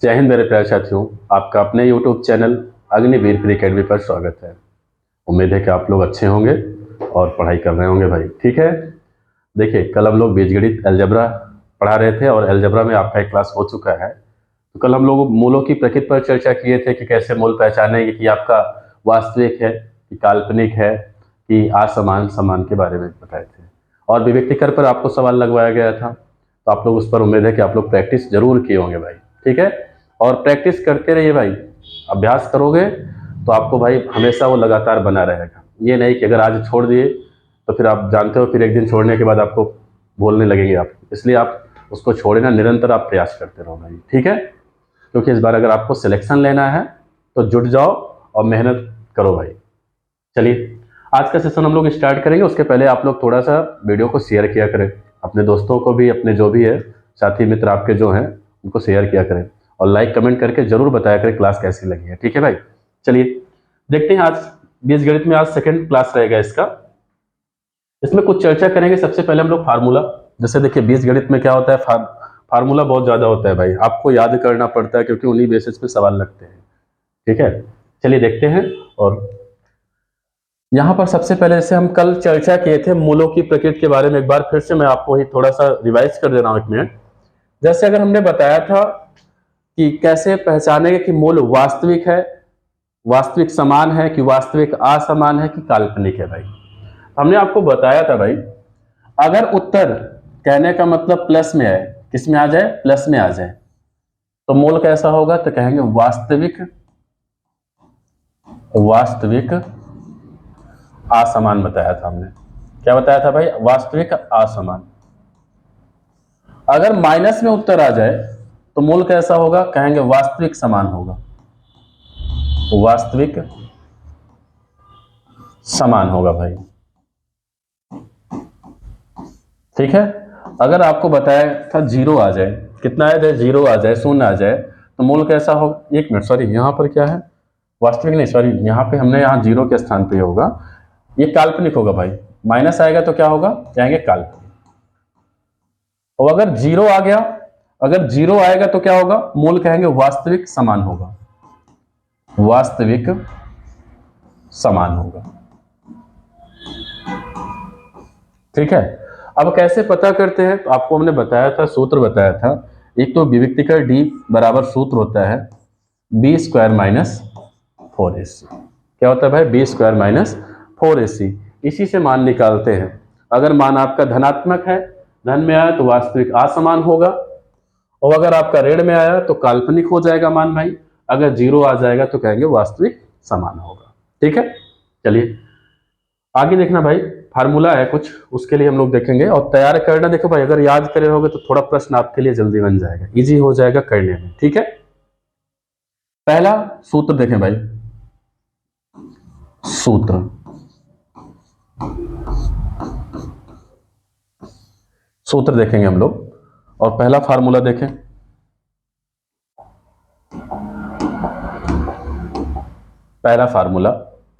जय हिंद मेरे प्यारे साथियों, आपका अपने YouTube channel Agniveer pre academy पर स्वागत है। उम्मीद है कि आप लोग अच्छे होंगे और पढ़ाई कर रहे होंगे भाई। ठीक है, देखिए कल हम लोग बीजगणित अलजेब्रा पढ़ा रहे थे और अलजेब्रा में आपका एक क्लास हो चुका है। तो कल हम लोग मूलों की प्रकृति पर चर्चा किए थे कि कैसे मूल पहचानेंगे कि आपका वास्तविक है कि काल्पनिक है कि असमान समान के बारे में बताए थे। और विभक्तिकर पर आपको सवाल लगवाया गया था, तो आप लोग उस पर उम्मीद है कि आप लोग प्रैक्टिस जरूर किए होंगे भाई। ठीक है, और प्रैक्टिस करते रहिए भाई। अभ्यास करोगे तो आपको भाई हमेशा वो लगातार बना रहेगा। ये नहीं कि अगर आज छोड़ दिए तो फिर आप जानते हो फिर एक दिन छोड़ने के बाद आपको बोलने लगेंगे आप। इसलिए आप उसको छोड़े ना, निरंतर आप प्रयास करते रहो भाई। ठीक है, क्योंकि इस बार अगर आपको सिलेक्शन लेना है तो जुट जाओ और मेहनत करो भाई। चलिए आज का सेशन हम लोग स्टार्ट करेंगे। उसके पहले आप लोग थोड़ा सा वीडियो को शेयर किया करें, अपने दोस्तों को भी, अपने जो भी है साथी मित्र आपके जो हैं उनको शेयर किया करें और लाइक कमेंट करके जरूर बताया करें क्लास कैसी लगी है। ठीक है भाई, चलिए देखते हैं। आज बीजगणित में आज सेकंड क्लास रहेगा इसका। इसमें कुछ चर्चा करेंगे। सबसे पहले हम लोग फार्मूला, जैसे देखिए बीजगणित में क्या होता है, फार्मूला बहुत ज्यादा होता है भाई, आपको याद करना पड़ता है क्योंकि उन्हीं बेसिस पे सवाल लगते हैं। ठीक है, चलिए देखते हैं। और यहाँ पर सबसे पहले जैसे हम कल चर्चा किए थे मूलों की प्रकृति के बारे में, एक बार फिर से मैं आपको ही थोड़ा सा रिवाइज कर दे रहा हूँ एक मिनट। जैसे अगर हमने बताया था कि कैसे पहचानेंगे कि मूल वास्तविक है, वास्तविक समान है कि वास्तविक असमान है कि काल्पनिक है भाई। हमने आपको बताया था भाई, अगर उत्तर कहने का मतलब प्लस में है, किस में आ जाए, प्लस में आ जाए, तो मूल कैसा होगा, तो कहेंगे वास्तविक, वास्तविक असमान बताया था हमने। क्या बताया था भाई, वास्तविक असमान। अगर माइनस में उत्तर आ जाए तो मूल कैसा होगा, कहेंगे वास्तविक समान होगा, वास्तविक समान होगा भाई। ठीक है, अगर आपको बताया था जीरो आ जाए, कितना आ जाए, जीरो आ जाए, शून्य आ जाए, तो मूल कैसा होगा, एक मिनट सॉरी, यहां पर क्या है, वास्तविक नहीं सॉरी, यहां पे हमने यहां जीरो के स्थान पे होगा, ये काल्पनिक होगा भाई। माइनस आएगा तो क्या होगा, कहेंगे काल्पनिक। और अगर जीरो आ गया, अगर जीरो आएगा तो क्या होगा, मूल कहेंगे वास्तविक समान होगा, वास्तविक समान होगा। ठीक है, अब कैसे पता करते हैं, तो आपको हमने बताया था, सूत्र बताया था। एक तो विभक्तिकर डी बराबर सूत्र होता है बी स्क्वायर माइनस 4ac। क्या होता है भाई, बी स्क्वायर माइनस 4ac। इसी से मान निकालते हैं। अगर मान आपका धनात्मक है, धन में आया तो वास्तविक असमान होगा, और अगर आपका ऋण में आया तो काल्पनिक हो जाएगा मान भाई। अगर जीरो आ जाएगा तो कहेंगे वास्तविक समान होगा। ठीक है, चलिए आगे देखना भाई, फार्मूला है कुछ, उसके लिए हम लोग देखेंगे और तैयार करना। देखो भाई, अगर याद करे होगे तो थोड़ा प्रश्न आपके लिए जल्दी बन जाएगा, इजी हो जाएगा करने में। ठीक है, पहला सूत्र देखें भाई, सूत्र, सूत्र देखेंगे हम लोग और पहला फार्मूला देखें। पहला फार्मूला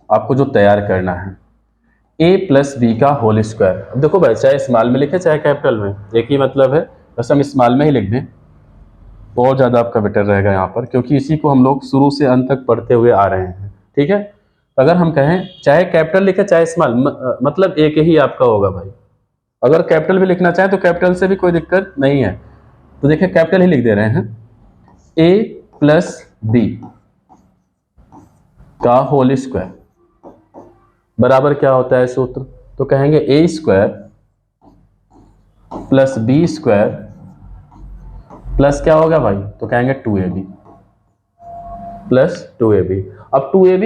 आपको जो तैयार करना है, a प्लस बी का होल स्क्वायर। अब देखो भाई, चाहे स्मॉल में लिखे चाहे कैपिटल में, एक ही मतलब है, बस हम स्मॉल में ही लिख दें बहुत ज्यादा आपका बेटर रहेगा यहाँ पर, क्योंकि इसी को हम लोग शुरू से अंत तक पढ़ते हुए आ रहे हैं। ठीक है, तो अगर हम कहें चाहे कैपिटल लिखे चाहे स्मॉल, मतलब एक ही आपका होगा भाई। अगर कैपिटल भी लिखना चाहे तो कैपिटल से भी कोई दिक्कत नहीं है, तो देखिए कैपिटल ही लिख दे रहे हैं। a प्लस बी का होल स्क्वायर बराबर क्या होता है सूत्र, तो कहेंगे A square plus B square plus क्या होगा भाई, तो कहेंगे 2ab प्लस 2ab। अब 2ab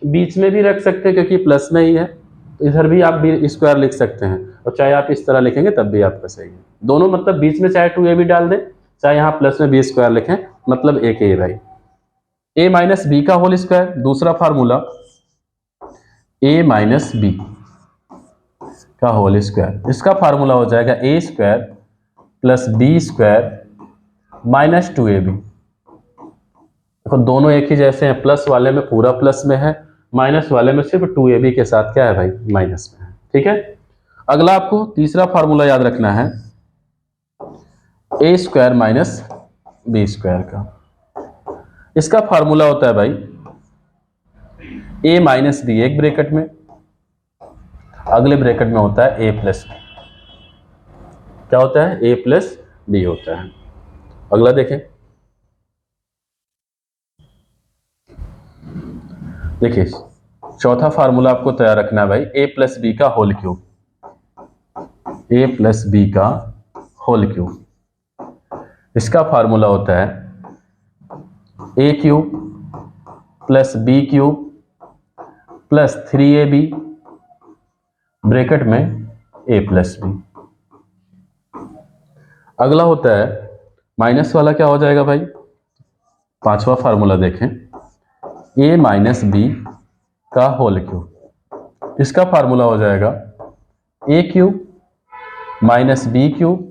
बीच में भी रख सकते हैं क्योंकि प्लस में ही है, तो इधर भी आप बी स्क्वायर लिख सकते हैं, और चाहे आप इस तरह लिखेंगे तब भी आपका सही है। दोनों मतलब बीच में चाहे 2ab डाल दें, चाहे यहाँ प्लस में बी स्क्वायर लिखें, मतलब एक ही है भाई। a माइनस बी का होल स्क्वायर, दूसरा फार्मूला a माइनस बी का होल स्क्वायर, इसका फार्मूला हो जाएगा A square plus B square minus 2ab। देखो दोनों एक ही जैसे हैं, प्लस वाले में पूरा प्लस में है, माइनस वाले में सिर्फ 2ab के साथ क्या है भाई, माइनस में है। ठीक है, अगला आपको तीसरा फार्मूला याद रखना है, ए स्क्वायर माइनस बी स्क्वायर का। इसका फार्मूला होता है भाई a माइनस बी, एक ब्रैकेट में, अगले ब्रैकेट में होता है a प्लस बी। क्या होता है? a प्लस बी होता है। अगला देखें, देखिए चौथा फार्मूला आपको तैयार रखना है भाई, a प्लस बी का whole cube, a plus B का होल क्यूब। इसका फार्मूला होता है a cube plus B cube plus 3ab bracket में a प्लस बी। अगला होता है माइनस वाला, क्या हो जाएगा भाई? पांचवा फार्मूला देखें, a माइनस बी का होल क्यूब। इसका फार्मूला हो जाएगा a cube minus B cube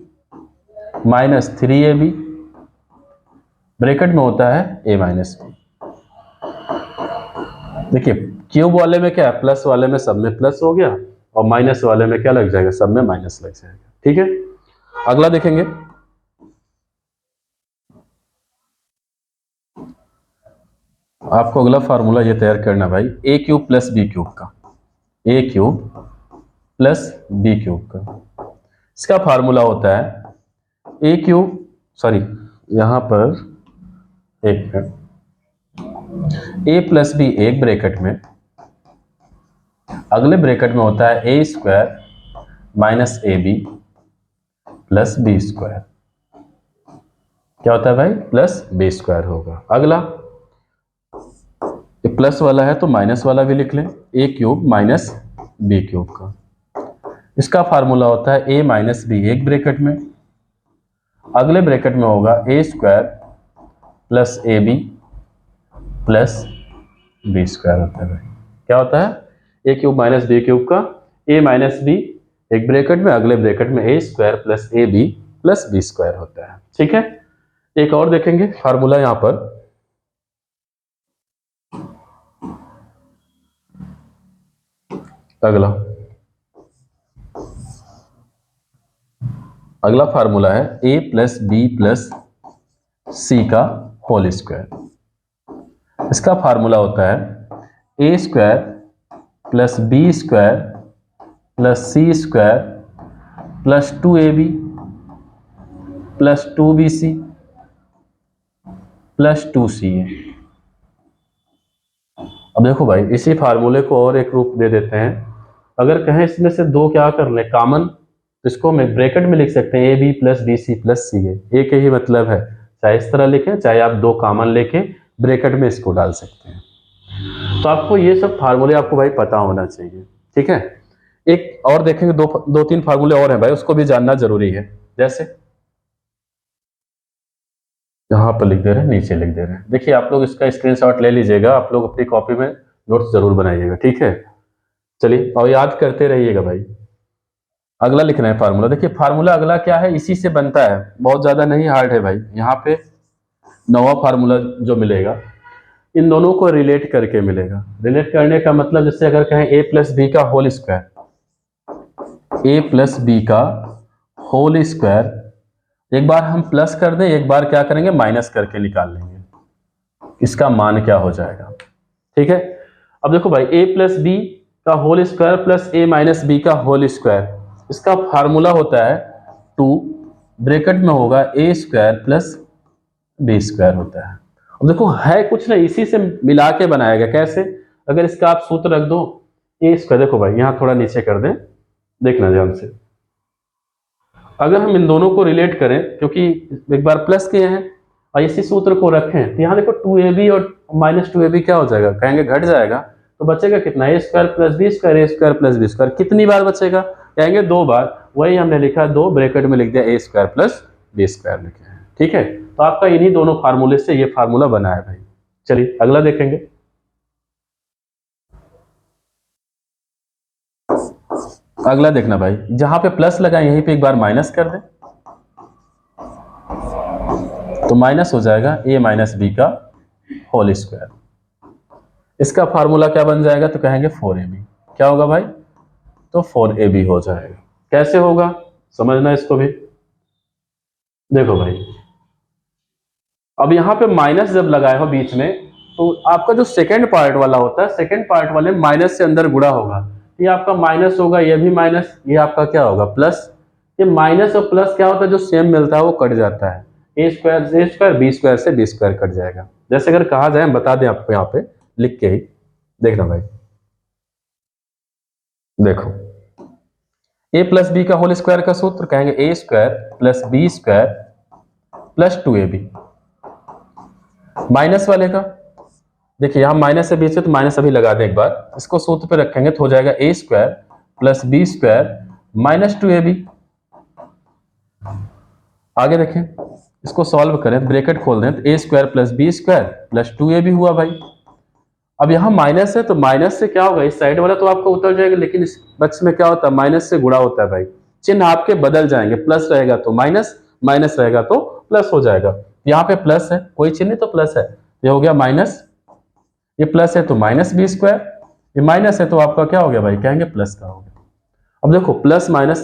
minus 3ab bracket में होता है a माइनस बी। देखिए क्यूब वाले में क्या है, प्लस वाले में सब में प्लस हो गया, और माइनस वाले में क्या लग जाएगा, सब में माइनस लग जाएगा। ठीक है, अगला देखेंगे, आपको अगला फार्मूला ये तैयार करना भाई, a cube plus B cube का, a cube plus B cube का। इसका फार्मूला होता है a क्यूब, सॉरी यहां पर एक a प्लस बी एक ब्रैकेट में, अगले ब्रैकेट में होता है a square minus A B plus B square. क्या होता है भाई? प्लस बी स्क्वायर होगा। अगला प्लस वाला है तो माइनस वाला भी लिख लें, a cube minus B cube का। इसका फार्मूला होता है a माइनस बी एक ब्रैकेट में, अगले ब्रैकेट में होगा a square plus A B plus B square होता है भाई। क्या होता है? a cube minus B cube का, a माइनस बी एक ब्रैकेट में, अगले ब्रैकेट में a square plus A B plus B square होता है। ठीक है, एक और देखेंगे फार्मूला यहां पर, अगला फार्मूला है a plus B plus C का होल स्क्वायर। इसका फार्मूला होता है a square plus B square plus C square plus 2ab plus 2bc plus 2ca। अब देखो भाई, इसी फार्मूले को और एक रूप दे देते हैं। अगर कहें इसमें से दो क्या कर लें कॉमन, तो इसको हम ब्रैकेट में लिख सकते हैं, A B plus B C plus C A. एक ही मतलब है, चाहे इस तरह लिखें, चाहे आप दो कॉमन लेके ब्रैकेट में इसको डाल सकते हैं। तो आपको ये सब फार्मूले आपको भाई पता होना चाहिए। ठीक है, एक और देखेंगे, दो तीन फार्मूले और हैं भाई, उसको भी जानना जरूरी है। जैसे यहाँ पर लिख दे रहे हैं, नीचे लिख दे रहे हैं, देखिए आप लोग इसका स्क्रीनशॉट ले लीजिएगा, आप लोग अपनी कॉपी में नोट्स जरूर बनाइएगा। ठीक है, चलिए और याद करते रहिएगा भाई। अगला लिखना है फार्मूला, देखिए फार्मूला अगला क्या है, इसी से बनता है, बहुत ज्यादा नहीं हार्ड है भाई। यहाँ पे नवा फार्मूला जो मिलेगा, इन दोनों को रिलेट करके मिलेगा। रिलेट करने का मतलब, जैसे अगर कहें a प्लस बी का whole square, a plus B का होल स्क्वायर, एक बार हम प्लस कर दें, एक बार क्या करेंगे, माइनस करके निकाल लेंगे, इसका मान क्या हो जाएगा। ठीक है, अब देखो भाई, a प्लस बी का whole square plus a minus B का होल स्क्वायर, इसका फार्मूला होता है 2, ब्रैकेट में होगा a square plus B square होता है। अब देखो है कुछ नहीं, इसी से मिला के बनाया गया। कैसे? अगर इसका आप सूत्र रख दो ए स्क्वायर, देखो भाई यहाँ थोड़ा नीचे कर दें, देखना ध्यान से, अगर हम इन दोनों को रिलेट करें, क्योंकि एक बार प्लस किए हैं और इसी सूत्र को रखें, तो यहाँ देखो 2ab और माइनस 2ab क्या हो जाएगा, कहेंगे घट जाएगा, तो बचेगा कितना, ए स्क्वायर प्लस बी स्क्वायर, ए स्क्वायर प्लस बी स्क्वायर। कितनी बार बचेगा, कहेंगे 2 बार, वही हमने लिखा 2, ब्रैकेट में लिख दिया ए स्क्वायर प्लस बी स्क्वायर लिखे हैं। ठीक है, तो आपका इन्हीं दोनों फार्मूले से ये फार्मूला बना है भाई। चलिए अगला देखेंगे, अगला देखना भाई, जहां पे प्लस लगा यहीं पे एक बार माइनस कर दें, तो माइनस हो जाएगा a माइनस बी का होल स्क्वायर। इसका फार्मूला क्या बन जाएगा, तो कहेंगे 4ab। क्या होगा भाई, तो 4ab हो जाएगा। कैसे होगा समझना इसको भी। देखो भाई, अब यहाँ पे माइनस जब लगाए हो बीच में, तो आपका जो सेकेंड पार्ट वाला होता है, सेकेंड पार्ट वाले माइनस से अंदर गुणा होगा, ये आपका माइनस होगा, ये भी माइनस, ये आपका क्या होगा प्लस। ये माइनस और प्लस क्या होता है, जो सेम मिलता है वो कट जाता है, ए स्क्वायर से ए स्क्वायर, बी स्क्वायर से बी स्क्वायर कट जाएगा। जैसे अगर कहा जाए, बता दें आपको यहाँ पे लिख के ही, देखना भाई, देखो ए प्लस बी का होल स्क्वायर का सूत्र कहेंगे A square plus B square plus 2ab। Minus वाले का देखिए, यहां माइनस से बीच है तो माइनस अभी लगा दें एक बार, इसको सूत्र पे रखेंगे तो हो जाएगा A square plus B square minus 2ab। आगे देखें, इसको सॉल्व करें, ब्रैकेट खोल दें तो A square plus B square plus 2ab हुआ भाई। अब यहाँ माइनस है तो माइनस से क्या होगा, इस साइड वाला तो आपका उतर जाएगा, लेकिन इस बक्स में क्या होता है, माइनस से गुणा होता है भाई, चिन्ह आपके बदल जाएंगे, प्लस रहेगा तो माइनस, माइनस रहेगा तो प्लस हो जाएगा। यहाँ पे प्लस है, कोई चिन्ह तो प्लस है, ये हो गया माइनस, ये प्लस है तो माइनस बी स्क्वायर, ये माइनस है तो आपका क्या हो गया भाई, कहेंगे प्लस का हो गया। अब देखो प्लस माइनस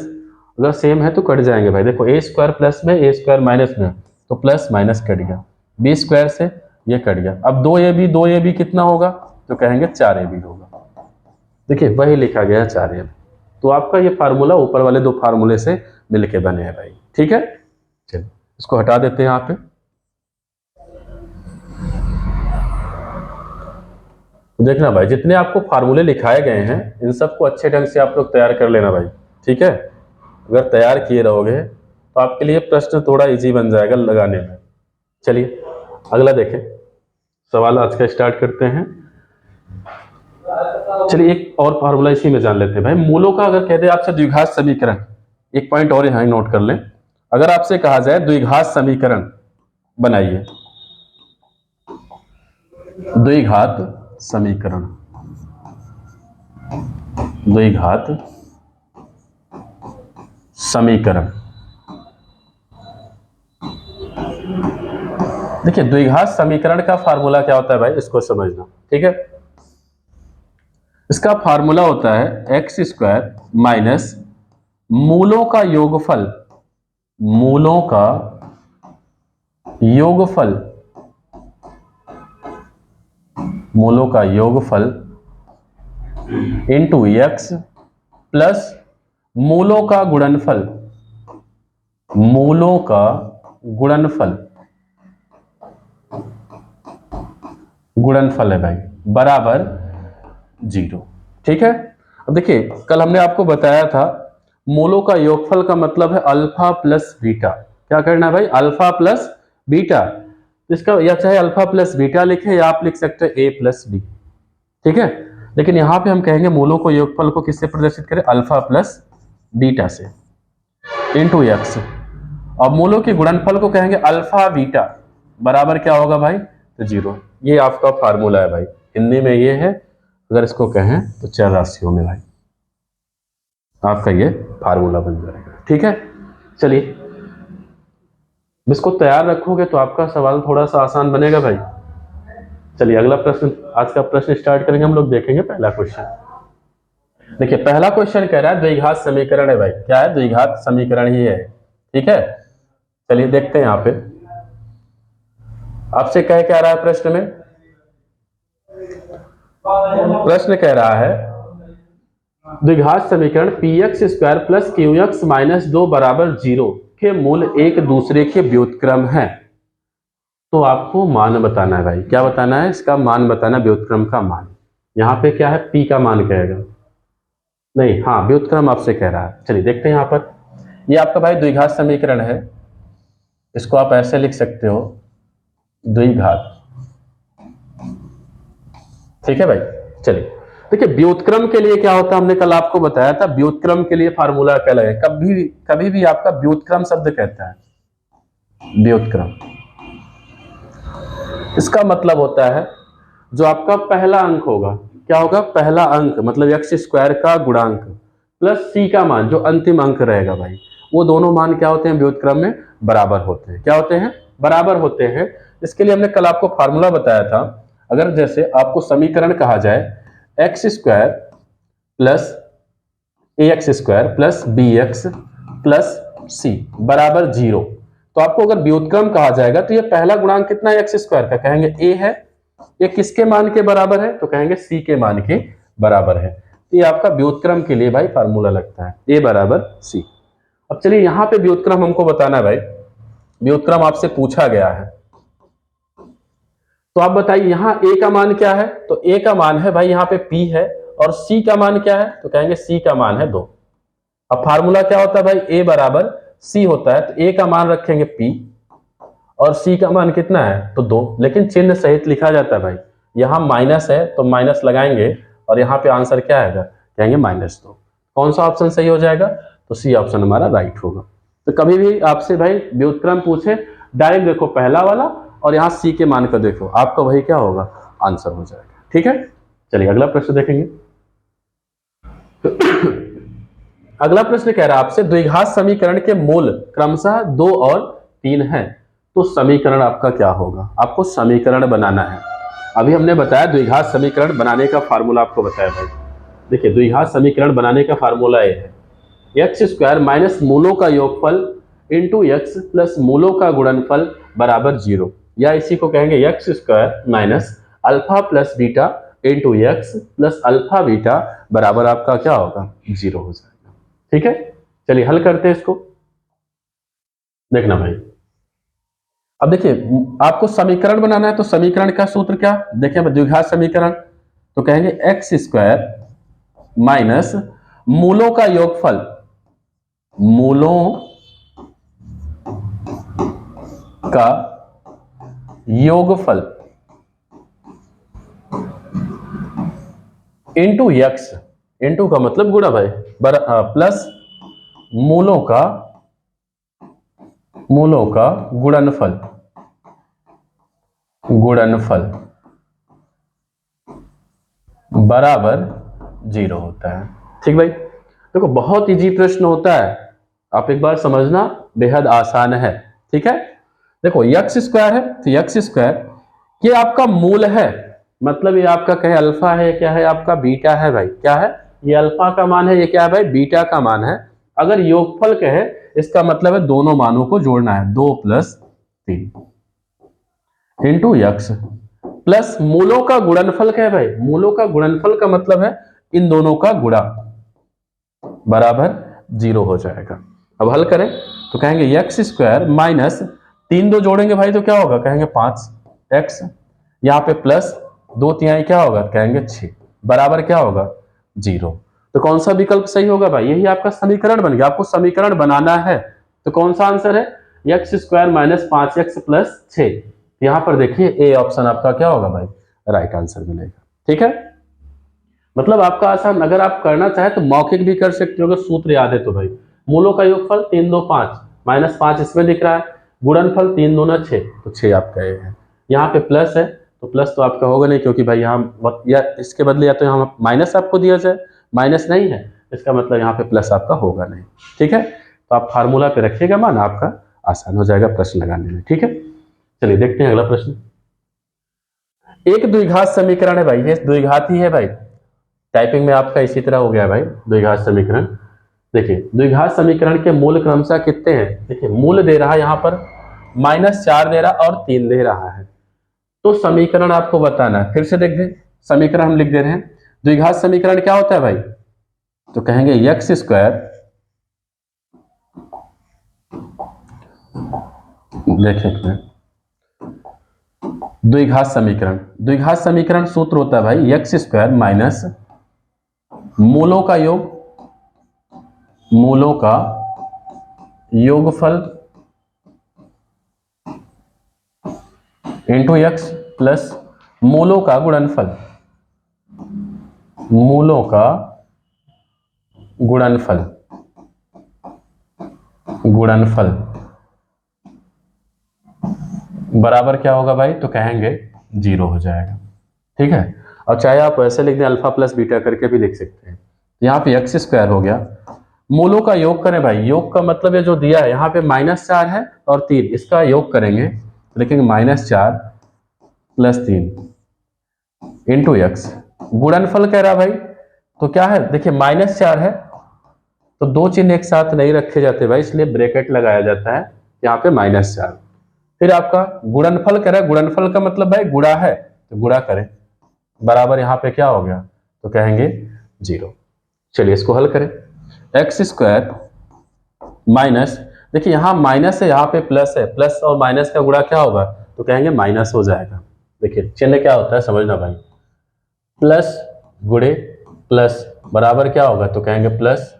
अगर सेम है तो कट जाएंगे भाई, देखो ए स्क्वायर प्लस में, ए स्क्वायर माइनस में, तो प्लस माइनस कट गया, बी स्क्वायर से ये कट गया। अब 2ab कितना होगा, तो कहेंगे 4ab होगा। देखिए वही लिखा गया है 4ab। तो आपका ये फार्मूला ऊपर वाले दो फार्मूले से मिलके बने हैं भाई, ठीक है। चलिए इसको हटा देते हैं यहाँ पे। देखना भाई, जितने आपको फार्मूले लिखाए गए हैं इन सबको अच्छे ढंग से आप लोग तैयार कर लेना भाई, ठीक है। अगर तैयार किए रहोगे तो आपके लिए प्रश्न थोड़ा इजी बन जाएगा लगाने में। चलिए अगला देखें, सवाल आज का स्टार्ट करते हैं। चलिए एक और फार्मूला इसी में जान लेते हैं भाई। मूलों का अगर कहते हैं आपसे द्विघात समीकरण, एक पॉइंट और यहाँ नोट कर लें, अगर आपसे कहा जाए द्विघात समीकरण बनाइए, द्विघात समीकरण, द्विघात समीकरण। देखिए द्विघात समीकरण का फार्मूला क्या होता है भाई, इसको समझना, ठीक है। इसका फार्मूला होता है एक्स स्क्वायर माइनस मूलों का योगफल, मूलों का योगफल, मूलों का योगफल इंटू एक्स प्लस मूलों का गुणनफल, मूलों का गुणनफल, गुणनफल है भाई, बराबर 0, ठीक है। अब देखिए कल हमने आपको बताया था मूलों का योगफल का मतलब है अल्फा प्लस बीटा। क्या करना है भाई, अल्फा प्लस बीटा, इसका या चाहे अल्फा प्लस बीटा लिखे या आप लिख सकते हैं ए प्लस बी, ठीक है। लेकिन यहां पे हम कहेंगे मूलों को योगफल को किससे प्रदर्शित करें, अल्फा प्लस बीटा से इंटू एक्स। अब मूलों के गुणनफल को कहेंगे अल्फा बीटा बराबर क्या होगा भाई, तो 0। ये आपका फार्मूला है भाई, हिंदी में ये है, अगर इसको कहें तो चर राशियों में भाई आपका ये फार्मूला बन जाएगा, ठीक है। चलिए इसको तैयार रखोगे तो आपका सवाल थोड़ा सा आसान बनेगा भाई। चलिए अगला प्रश्न, आज का प्रश्न स्टार्ट करेंगे हम लोग, देखेंगे पहला क्वेश्चन। देखिए पहला क्वेश्चन कह रहा है द्विघात समीकरण है भाई, क्या है, द्विघात समीकरण ही है, ठीक है। चलिए देखते हैं यहां पे आपसे क्या रहा है प्रश्न में। प्रश्न कह रहा है द्विघात समीकरण P x square plus Q x minus 2 बराबर 0 के मूल एक दूसरे के व्युत्क्रम है। तो आपको मान बताना है भाई, क्या बताना है, इसका मान बताना, व्युत्क्रम का मान। यहाँ पे क्या है, पी का मान कहेगा, नहीं हाँ व्युत्क्रम आपसे कह रहा है। चलिए देखते हैं यहाँ पर, ये आपका भाई द्विघात समीकरण है, इसको आप ऐसे लिख सकते हो द्विघात, ठीक है भाई। चलिए देखिए व्युत्क्रम के लिए क्या होता है, हमने कल आपको बताया था व्युत्क्रम के लिए फार्मूला क्या लगे, कभी भी आपका व्युत्क्रम शब्द कहता है, व्युत्क्रम इसका मतलब होता है जो आपका पहला अंक होगा, क्या होगा, पहला अंक मतलब एक्स स्क्वायर का गुणांक प्लस सी का मान जो अंतिम अंक रहेगा भाई, वो दोनों मान क्या होते हैं व्युत्क्रम में, बराबर होते हैं। क्या होते हैं, बराबर होते हैं। इसके लिए हमने कल आपको फार्मूला बताया था, अगर जैसे आपको समीकरण कहा जाए X square plus A X square plus B X plus C बराबर 0, तो आपको अगर व्युत्क्रम कहा जाएगा तो ये पहला गुणांक कितना है एक्स स्क्वायर का, कहेंगे ए है। ये किसके मान के बराबर है, तो कहेंगे सी के मान के बराबर है। तो ये आपका व्युत्क्रम के लिए भाई फार्मूला लगता है, ए बराबर सी। अब चलिए यहाँ पे व्युत्क्रम हमको बताना है भाई, व्युत्क्रम आपसे पूछा गया है, तो आप बताइए यहाँ ए का मान क्या है, तो ए का मान है भाई यहाँ पे पी है, और सी का मान क्या है, तो कहेंगे सी का मान है 2। अब फार्मूला क्या होता है भाई, ए बराबर सी होता है, तो ए का मान रखेंगे पी और सी का मान कितना है, तो 2, लेकिन चिन्ह सहित लिखा जाता है भाई। यहाँ माइनस है तो माइनस लगाएंगे और यहाँ पे आंसर क्या आएगा, कहेंगे -2। कौन सा ऑप्शन सही हो जाएगा, तो सी ऑप्शन हमारा राइट होगा। तो कभी भी आपसे भाई व्युत्क्रम पूछे, डायरेक्ट देखो पहला वाला और यहाँ सी के मान को देखो, आपका वही क्या होगा, आंसर हो जाएगा। ठीक है, चलिए अगला प्रश्न देखेंगे। अगला प्रश्न कह रहा है आपसे द्विघात समीकरण के मूल क्रमशः 2 और 3 हैं, तो समीकरण आपका क्या होगा, आपको समीकरण बनाना है। अभी हमने बताया द्विघात समीकरण बनाने का फार्मूला आपको बताया भाई। देखिए द्विघात समीकरण बनाने का फार्मूला ये है, एक्स स्क्वायर माइनस मूलों का योगफल इंटू एक्स प्लस मूलों का गुणनफल बराबर 0, या इसी को कहेंगे x square minus alpha plus beta into x plus alpha beta बराबर आपका क्या होगा, 0 हो जाएगा। ठीक है, चलिए हल करते हैं इसको, देखना भाई। अब देखिए आपको समीकरण बनाना है, तो समीकरण का सूत्र क्या, देखिए द्विघात समीकरण, तो कहेंगे एक्स स्क्वायर माइनस मूलों का योगफल, मूलों का योगफल इंटू एक्स, इंटू का मतलब गुणा भाई, प्लस मूलों का गुणनफल बराबर 0 होता है। ठीक भाई, देखो बहुत इजी प्रश्न होता है, आप एक बार समझना, बेहद आसान है। ठीक है, देखो एक्स स्क्वायर है, तो एक्स स्क्वायर ये आपका मूल है, मतलब ये आपका कहे अल्फा है, क्या है आपका बीटा है भाई, क्या है ये अल्फा का मान है, ये क्या है भाई बीटा का मान है। अगर योगफल कहे इसका मतलब है दोनों मानों को जोड़ना है, 2 + 3 इंटू एक्स प्लस मूलों का गुणनफल क्या है भाई, मूलों का गुणनफल का मतलब है इन दोनों का गुणा बराबर 0 हो जाएगा। अब हल करें तो कहेंगे एक्स स्क्वायर माइनस 3 2 जोड़ेंगे भाई तो क्या होगा, कहेंगे 5x, यहाँ पे प्लस 2 तिहाई क्या होगा, कहेंगे 6 बराबर क्या होगा 0। तो कौन सा विकल्प सही होगा भाई, यही आपका समीकरण बन गया। आपको समीकरण बनाना है तो कौन सा आंसर है, x square minus 5x plus 6। यहाँ पर देखिए ए ऑप्शन आपका क्या होगा भाई, राइट आंसर मिलेगा। ठीक है, मतलब आपका आसान, अगर आप करना चाहे तो मौखिक भी कर सकते हो, अगर सूत्र याद है तो भाई। मूलों का योगफल 3 2 5 माइनस 5 इसमें दिख रहा है, गुणनफल 3 दूना 6, तो 6 आपका ये है। यहाँ पे प्लस है तो प्लस तो आपका होगा नहीं, क्योंकि भाई यहाँ या इसके बदले या तो यहाँ माइनस आपको दिया जाए, माइनस नहीं है इसका मतलब यहाँ पे प्लस आपका होगा नहीं। ठीक है, तो आप फार्मूला पे रखिएगा मान, आपका आसान हो जाएगा प्रश्न लगाने में। ठीक है, चलिए देखते हैं अगला प्रश्न। एक द्विघात समीकरण है भाई, ये द्विघात ही है भाई, टाइपिंग में आपका इसी तरह हो गया भाई द्विघात समीकरण। देखिए द्विघात समीकरण के मूल क्रमशः कितने हैं, देखिए मूल दे रहा है यहाँ पर -4 दे रहा और 3 दे रहा है, तो समीकरण आपको बताना है। फिर से देख दे, समीकरण हम लिख दे रहे हैं। द्विघात समीकरण क्या होता है भाई, तो कहेंगे एक्स स्क्वायर, देखिए द्विघात समीकरण सूत्र होता है भाई एक्स स्क्वायर माइनस मूलों का योगफल इंटू एक्स प्लस मूलों का गुणनफल बराबर क्या होगा भाई, तो कहेंगे 0 हो जाएगा। ठीक है, और चाहे आप ऐसे लिख दें अल्फा प्लस बीटा करके भी लिख सकते हैं। यहाँ पे एक्स स्क्वायर हो गया, मूलों का योग करें भाई, योग का मतलब ये जो दिया है यहाँ पे -4 है और 3, इसका योग करेंगे लिखेंगे -4 + 3 इंटू एक्स, गुणनफल कह रहा भाई, तो क्या है देखिए -4 है तो 2 चिन्ह एक साथ नहीं रखे जाते भाई, इसलिए ब्रैकेट लगाया जाता है। यहाँ पे -4। फिर आपका गुणनफल करें, गुणनफल का मतलब भाई गुणा है तो गुणा करें, बराबर यहाँ पे क्या हो गया, तो कहेंगे 0। चलिए इसको हल करें। एक्स स्क्वायर माइनस, देखिए यहाँ माइनस है, यहाँ पे प्लस है, प्लस और माइनस का गुणा क्या होगा, तो कहेंगे माइनस हो जाएगा। देखिए चिन्ह क्या होता है समझना भाई, प्लस गुणे प्लस बराबर क्या होगा, तो कहेंगे प्लस,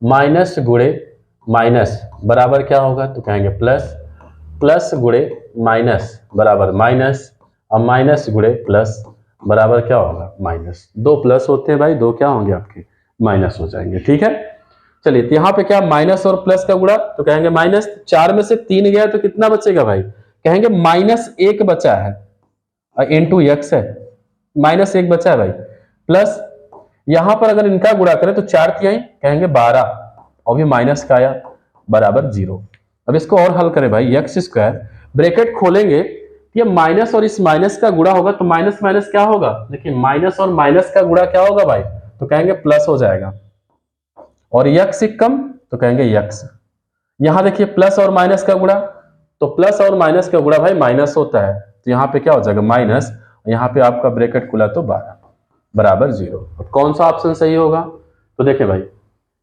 माइनस गुणे माइनस बराबर क्या होगा, तो कहेंगे प्लस, प्लस गुणे माइनस बराबर माइनस, और माइनस गुणे प्लस बराबर क्या होगा, माइनस। दो प्लस होते हैं भाई, दो क्या होंगे आपके, माइनस हो जाएंगे। ठीक है, चलिए तो यहाँ पे क्या माइनस और प्लस का गुणा, तो कहेंगे माइनस, 4 में से 3 गया तो कितना बचेगा भाई, कहेंगे -1 बचा है, इंटू एक्स है, -1 बचा है भाई, प्लस यहां पर अगर इनका गुणा करें तो 4 तिहाई कहेंगे 12, और भी माइनस का आया, बराबर 0। अब इसको और हल करें भाई, एक्स स्क्वायर ब्रैकेट खोलेंगे, ये माइनस और इस माइनस का गुणा होगा तो माइनस माइनस क्या होगा, देखिए माइनस और माइनस का गुणा क्या होगा भाई, तो कहेंगे प्लस हो जाएगा, और यक्स कम तो कहेंगे यक्स। यहां देखिए प्लस और माइनस का गुणा, तो प्लस और माइनस का गुणा भाई माइनस होता है, तो यहाँ पे क्या हो जाएगा माइनस, यहाँ पे आपका ब्रैकेट खुला तो 12 बराबर 0। अब कौन सा ऑप्शन सही होगा, तो देखिए भाई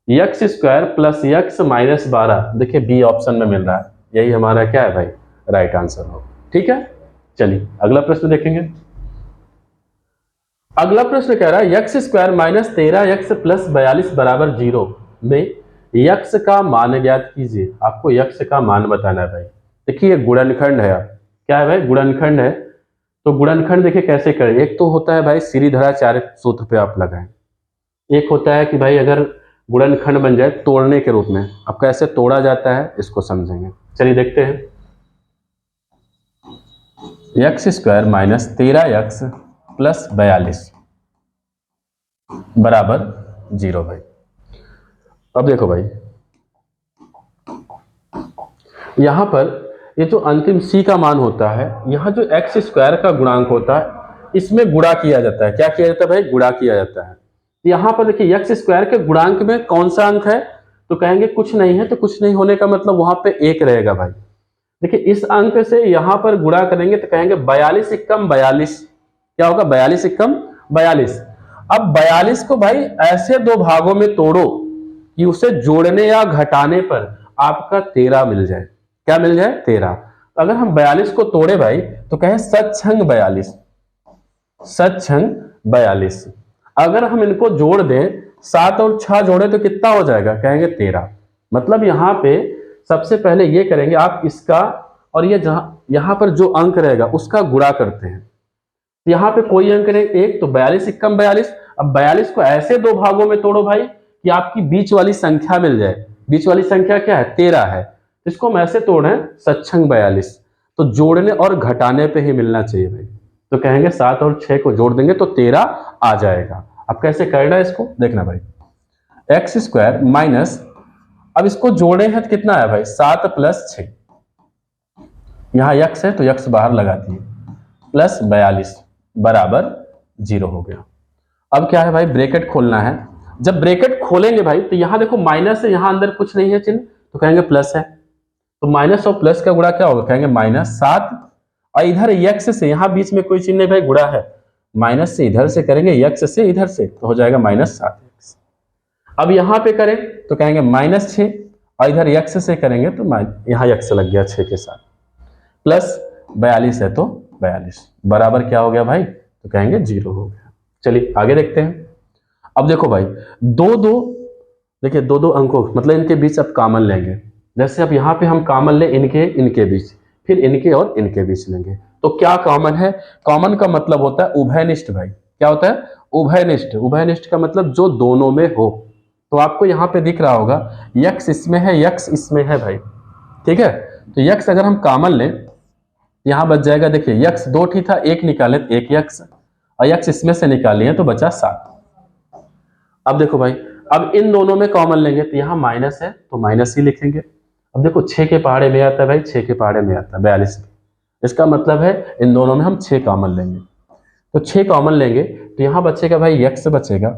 x square plus x minus 12, देखिए बी ऑप्शन में मिल रहा है, यही हमारा क्या है भाई, राइट आंसर होगा। ठीक है, चलिए अगला प्रश्न देखेंगे। अगला प्रश्न कह रहा है x square minus 13x plus 42 बराबर 0 में यक्स का मान ज्ञात कीजिए। आपको यक्स का मान बताना है भाई। देखिए ये गुणनखंड है, क्या है भाई, गुणनखंड है। तो गुणनखंड देखिए कैसे करें, एक तो होता है भाई सीरीधराचार्य सूत्र पे आप लगाएं, एक होता है कि भाई अगर गुणनखंड बन जाए तोड़ने के रूप में, अब कैसे तोड़ा जाता है इसको समझेंगे। चलिए देखते हैं, x square minus 13x plus 42 बराबर 0 भाई। अब देखो भाई यहां पर ये जो अंतिम c का मान होता है, यहां जो एक्स स्क्वायर का गुणांक होता है इसमें गुणा किया जाता है। क्या किया जाता है भाई, गुणा किया जाता है। यहां पर देखिए एक्स स्क्वायर के गुणांक में कौन सा अंक है, तो कहेंगे कुछ नहीं है, तो कुछ नहीं होने का मतलब वहां पे 1 रहेगा भाई। देखिए इस अंक से यहां पर गुणा करेंगे तो कहेंगे 42 एकम 42, क्या होगा 42 एकम 42। अब 42 को भाई ऐसे दो भागों में तोड़ो कि उसे जोड़ने या घटाने पर आपका 13 मिल जाए। क्या मिल जाए, 13। अगर हम 42 को तोड़े भाई तो कहें सतछंग 42, सतछंग 42। अगर हम इनको जोड़ दें, 7 और 6 जोड़े तो कितना हो जाएगा, कहेंगे 13। मतलब यहां पे सबसे पहले ये करेंगे आप इसका, और ये यहां पर जो अंक रहेगा उसका गुणा करते हैं। यहां पे कोई अंक नहीं, एक तो 42 एकम 42। अब 42 को ऐसे दो भागों में तोड़ो भाई कि आपकी बीच वाली संख्या मिल जाए। बीच वाली संख्या क्या है, 13 है। इसको हम ऐसे तोड़े सतछंग 42, तो जोड़ने और घटाने पे ही मिलना चाहिए भाई। तो कहेंगे 7 और 6 को जोड़ देंगे तो 13 आ जाएगा। अब कैसे करना है इसको देखना भाई, एक्स स्क्वायर माइनस, अब इसको जोड़े हैं तो कितना है भाई 7 प्लस 6, यहां यक्स है तो यक्स बाहर लगा दिए, प्लस 42 बराबर 0 हो गया। अब क्या है भाई, ब्रैकेट खोलना है। जब ब्रैकेट खोलेंगे भाई तो यहां देखो माइनस है, यहां अंदर कुछ नहीं है चिन्ह, तो कहेंगे प्लस है। तो माइनस और प्लस का गुणा क्या होगा, कहेंगे -7, और इधर यक्स से, यहां बीच में कोई चिन्ह नहीं भाई, गुणा है। माइनस से इधर से करेंगे, यक्स से इधर से, तो हो जाएगा -7x। अब यहां पे करें तो कहेंगे -6, और इधर यक्स से करेंगे तो यहां यक्स लग गया 6 के साथ, प्लस 42 है तो 42 बराबर क्या हो गया भाई, तो कहेंगे 0 हो गया। चलिए आगे देखते हैं। अब देखो भाई देखिए दो अंकों मतलब इनके बीच अब कॉमन लेंगे। जैसे अब यहाँ पे हम कॉमन ले इनके बीच, फिर इनके और इनके बीच लेंगे, तो क्या कॉमन है, कॉमन का मतलब होता है उभयनिष्ठ भाई। क्या होता है, उभयनिष्ठ। उभयनिष्ठ का मतलब जो दोनों में हो। तो आपको यहाँ पे दिख रहा होगा यक्स इसमें है, यक्स इसमें है भाई, ठीक है। तो यक्स अगर हम कॉमन लें, यहां बच जाएगा, देखिए यक्स 2 था, एक निकाले तो 1 यक्स, और यक्स इसमें से निकालिए तो बचा 7। अब देखो भाई, अब इन दोनों में कॉमन लेंगे तो यहाँ माइनस है तो माइनस ही लिखेंगे। अब देखो 6 के पहाड़े में आता है भाई, 6 के पहाड़े में आता है 42। इसका मतलब है इन दोनों में हम 6 कॉमन लेंगे, तो 6 कॉमन लेंगे तो यहाँ बचेगा भाई यक्स बचेगा।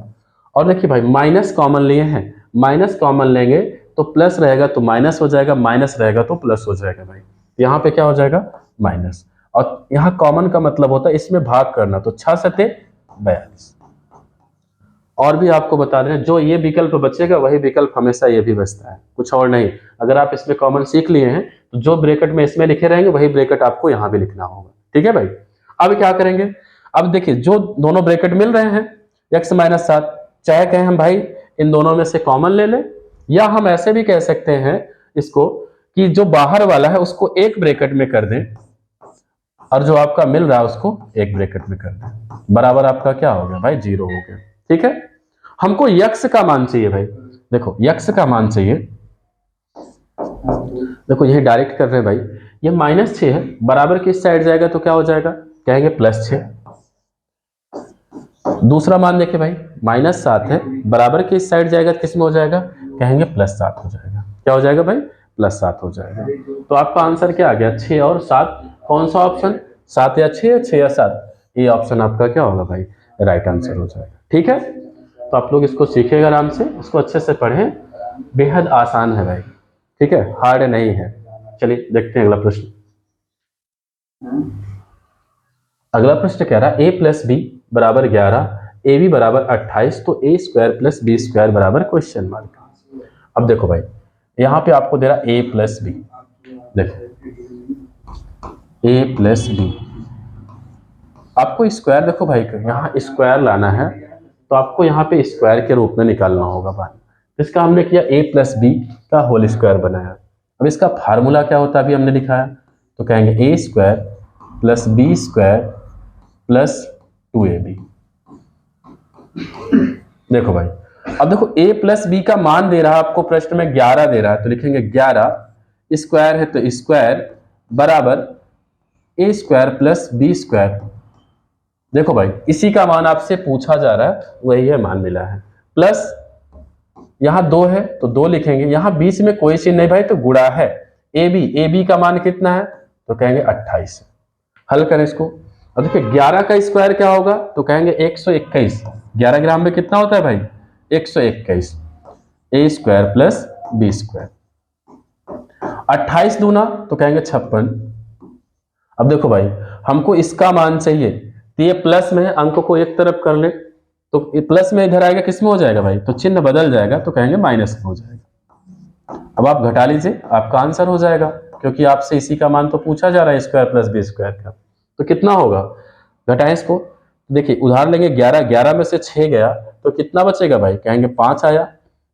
और देखिए भाई माइनस कॉमन लिए हैं, माइनस कॉमन लेंगे तो प्लस रहेगा तो माइनस हो जाएगा, माइनस रहेगा तो प्लस हो जाएगा भाई। यहाँ पे क्या हो जाएगा, माइनस। और यहाँ कॉमन का मतलब होता है इसमें भाग करना, तो 6 सते 42। और भी आपको बता दें, जो ये विकल्प बचेगा वही विकल्प हमेशा ये भी बचता है, कुछ और नहीं। अगर आप इसमें कॉमन सीख लिए हैं तो जो ब्रैकेट में इसमें लिखे रहेंगे वही ब्रैकेट आपको यहाँ भी लिखना होगा, ठीक है भाई। अब क्या करेंगे, अब देखिए जो दोनों ब्रैकेट मिल रहे हैं x माइनस 7, चाहे कहें हम भाई इन दोनों में से कॉमन ले लें, या हम ऐसे भी कह सकते हैं इसको कि जो बाहर वाला है उसको एक ब्रैकेट में कर दें और जो आपका मिल रहा है उसको एक ब्रैकेट में कर दें, बराबर आपका क्या हो गया भाई, 0 हो गया। ठीक है, हमको यक्स का मान चाहिए भाई। देखो यक्स का मान चाहिए, देखो यही डायरेक्ट कर रहे हैं भाई, ये -6 है, बराबर किस साइड जाएगा तो क्या हो जाएगा, कहेंगे +6। दूसरा मान देखिए भाई, -7 है, बराबर किस साइड जाएगा, किस में हो जाएगा, कहेंगे +7 हो जाएगा। क्या हो जाएगा भाई, +7 हो जाएगा। तो आपका आंसर क्या आ गया, 6 और 7। कौन सा ऑप्शन, 7 या 6 या 6 या 7, ये ऑप्शन आपका क्या होगा भाई, राइट आंसर हो जाएगा। ठीक है, तो आप लोग इसको सीखेगा आराम से, इसको अच्छे से पढ़ें, बेहद आसान है भाई, ठीक है, हार्ड नहीं है। चलिए देखते हैं अगला प्रश्न। अगला प्रश्न कह रहा है a + b = 11, ab = 28, तो a² + b² बराबर क्वेश्चन मार्क। अब देखो भाई यहाँ पे आपको दे रहा a + b, देखो a + b, आपको स्क्वायर, देखो भाई यहाँ स्क्वायर लाना है तो आपको यहाँ पे स्क्वायर के रूप में निकालना होगा भाई। इसका हमने किया a + b का होल स्क्वायर बनाया। अब इसका फार्मूला क्या होता है अभी हमने लिखा है, तो कहेंगे a² + b² + 2ab। देखो भाई, अब देखो a + b का मान दे रहा है आपको प्रश्न में 11 दे रहा है, तो लिखेंगे 11, स्क्वायर है तो स्क्वायर बराबर a² + b²। देखो भाई इसी का मान आपसे पूछा जा रहा है, वही है मान मिला है, प्लस यहाँ 2 है तो 2 लिखेंगे, यहाँ बीच में कोई चीज नहीं भाई तो गुणा है, ab का मान कितना है, तो कहेंगे 28। हल करें इसको, अब देखिए 11 का स्क्वायर क्या होगा, तो कहेंगे 121। 11 ग्राम में कितना होता है भाई, 121, a² + b²। 28 दूना तो कहेंगे 56। अब देखो भाई हमको इसका मान चाहिए, तो ये प्लस में है, अंक को एक तरफ कर ले, तो प्लस में इधर आएगा, किस में हो जाएगा भाई, तो चिन्ह बदल जाएगा, तो कहेंगे माइनस में हो जाएगा। अब आप घटा लीजिए, आपका आंसर हो जाएगा, क्योंकि आपसे इसी का मान तो पूछा जा रहा है, a² + b² का। तो कितना होगा, घटाएं इसको, देखिए उदाहरण लेंगे 11 में से 6 गया तो कितना बचेगा भाई, कहेंगे 5 आया।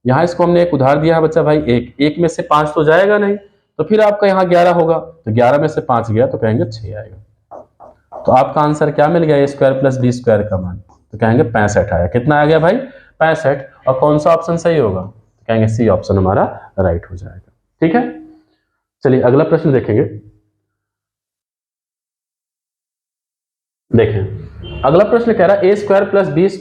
यहाँ इसको हमने एक उदाहरण दिया है बच्चा भाई, एक में से 5 तो जाएगा नहीं, तो फिर आपका यहाँ 11 होगा, तो 11 में से 5 गया तो कहेंगे 6 आएगा। तो आपका आंसर क्या मिल गया, a² + b² का मान, तो कहेंगे 65 आया। कितना आ गया भाई, 65। और कौन सा ऑप्शन सही होगा, तो कहेंगे सी ऑप्शन हमारा राइट हो जाएगा। ठीक है, चलिए अगला प्रश्न देखेंगे। देखें अगला प्रश्न कह रहा है a² + b² =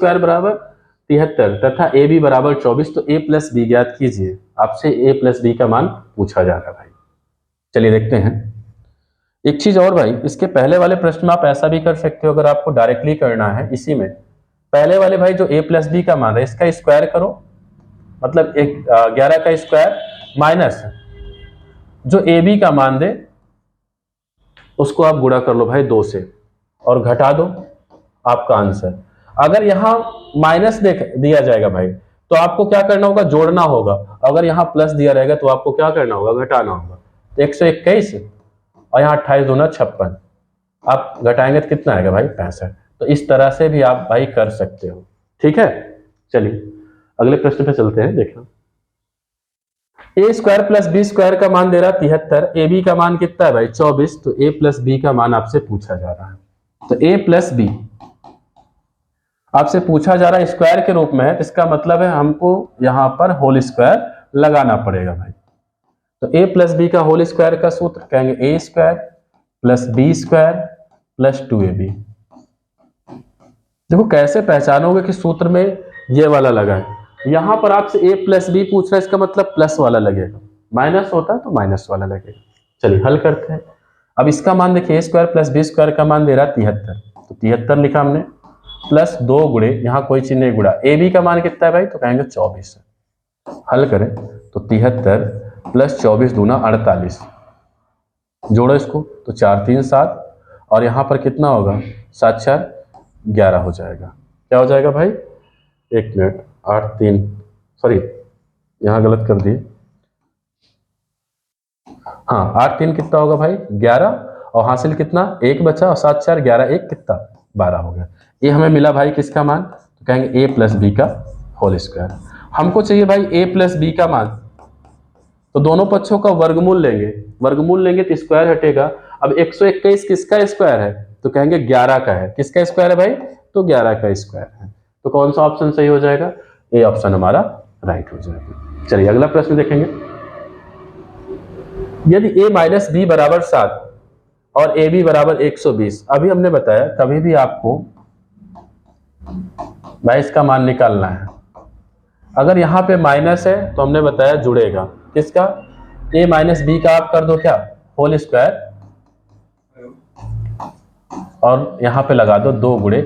73 तथा ab = 24, तो a + b ज्ञात कीजिए। आपसे a + b का मान पूछा जा रहा है भाई। चलिए देखते हैं। एक चीज और भाई, इसके पहले वाले प्रश्न में आप ऐसा भी कर सकते हो, अगर आपको डायरेक्टली करना है, इसी में पहले वाले भाई जो a + b का मान है इसका स्क्वायर करो, मतलब 11 का स्क्वायर माइनस जो ab का मान दे उसको आप गुणा कर लो भाई 2 से और घटा दो, आपका आंसर। अगर यहाँ माइनस दिया जाएगा भाई तो आपको क्या करना होगा, जोड़ना होगा। अगर यहाँ प्लस दिया रहेगा तो आपको क्या करना होगा, घटाना होगा। तो 121 और यहाँ 28 दूना 56, आप घटाएंगे तो कितना आएगा भाई, 65। तो इस तरह से भी आप भाई कर सकते हो। ठीक है, चलिए अगले प्रश्न पे चलते हैं। देखना a² + b² का मान दे रहा है 73, ab का मान कितना है भाई 24, तो a + b का मान आपसे पूछा जा रहा है। तो a + b आपसे पूछा जा रहा है स्क्वायर के रूप में है, इसका मतलब है हमको यहां पर होल स्क्वायर लगाना पड़ेगा भाई। तो a + b का होल स्क्वायर का सूत्र कहेंगे a² + b² + 2ab। देखो कैसे पहचानोगे कि सूत्र में ये वाला लगा है, यहां पर आपसे a + b पूछ रहा है, इसका मतलब प्लस वाला लगेगा, माइनस होता है तो माइनस वाला लगेगा। चलिए हल करते हैं। अब इसका मान देखिए a² + b² का मान दे रहा है 73, तो 73 लिखा हमने, प्लस 2 गुणे, यहाँ कोई चिन्ह नहीं गुणा, ab का मान कितना है भाई, तो कहेंगे 24। हल करें तो 73 प्लस 24 दूना 48, जोड़ो इसको तो 4 3 7, और यहाँ पर कितना होगा 7 4 11 हो जाएगा। क्या हो जाएगा भाई, 1 मिनट, 8 3, सॉरी यहाँ गलत कर दिए, हाँ 8 3 कितना होगा भाई 11, और हासिल कितना 1 बचा, और 7 4 11 1 कितना 12 हो गया। ये हमें मिला भाई किसका मान, तो कहेंगे a प्लस बी का होल स्क्वायर। हमको चाहिए भाई a प्लस बी का मान, तो दोनों पक्षों का वर्गमूल लेंगे, वर्गमूल लेंगे तो स्क्वायर हटेगा। अब 121 किसका स्क्वायर है, तो कहेंगे 11 का है। किसका स्क्वायर है भाई, तो 11 का स्क्वायर है। तो कौन सा ऑप्शन सही हो जाएगा, ए ऑप्शन हमारा राइट हो जाएगा। चलिए अगला प्रश्न देखेंगे। यदि a माइनस बी बराबर 7 और ए बी बराबर 120, अभी हमने बताया कभी भी आपको भाई इसका मान निकालना है। अगर यहाँ पे माइनस है तो हमने बताया जुड़ेगा किसका, a माइनस बी का आप कर दो क्या होल स्क्वायर, और यहाँ पे लगा दो 2 गुणे